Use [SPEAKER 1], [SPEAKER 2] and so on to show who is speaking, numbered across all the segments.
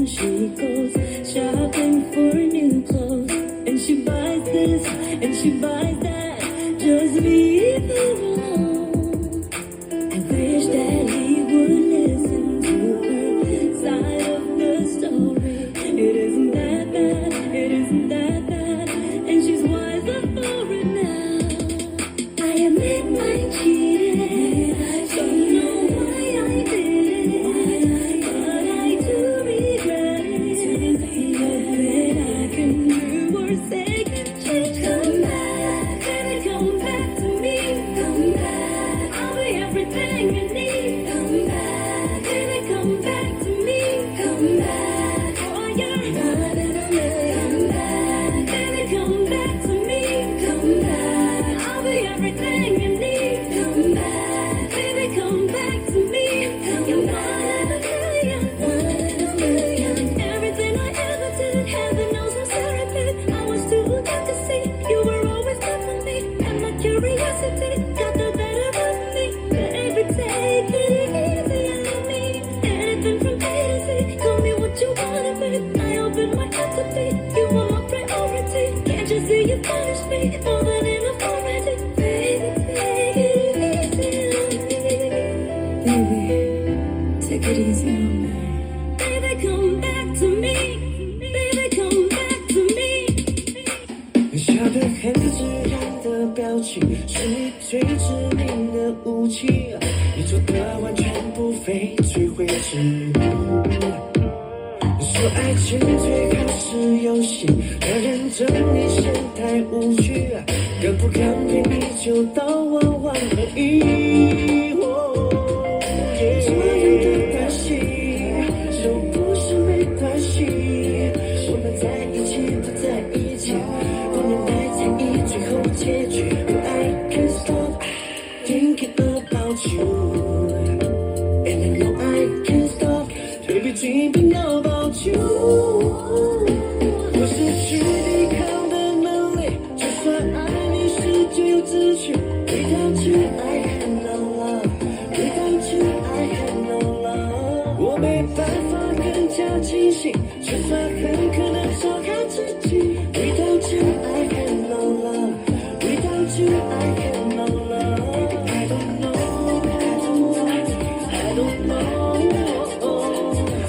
[SPEAKER 1] she goes shopping for new clothes, and she buys this and she buys that. Just leave her alone. I wish that he would listen to her side of the story. It isn't that bad, it isn't that bad, and she's wiser for it now. I admit I cheated, don't know why I did it, but I do regret it. Nothing I can do or say can change. Come back, baby, come back to me. Come back, I'll be everything you need. Come back, baby, come back to me. Come back, oh you're one in a million. Come back, baby, come back to me. Come back, I'll be everything you need. Come back, baby, come back to me. You're one in a million, one in a million. Everything I ever did, heaven knows I'm sorry, babe. I was too young to see you were always there for me, and my curiosity got the better of me. Baby, take it easy on me. Anything from A to Z, call me what you wanna be. I open my heart to be, you are my priority. Can't you see you punish me more than enough already? Baby, take it easy on me. Baby, take it easy on me. Baby, come back to me. Baby, come back to me.
[SPEAKER 2] 笑得很自然的表情，是你最致命的武器。你做的完全不费吹灰之力。说爱情最好是游戏，可认真你嫌太无趣，敢不敢陪你就到晚晚而已。这样的关系又不是没关系，我们在一起不在一起，不能太在意最后结局。But I can't stop thinking about you, and I know I can't stop baby dreaming about you. 我失去抵抗的能力，就算爱你失去又自取。Without you I have no love, without you I have no love。我没办法更加清醒，就算很可能错看自己。Without you I have no love, without you I have no love。I don't know, I don't know。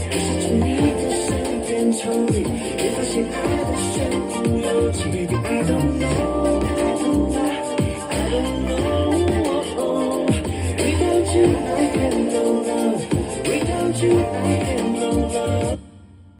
[SPEAKER 2] 可是从你的身边抽离，会发现爱的身不由己。Baby I don't know, I don't know, I don't know。Without you I have no love, without you I have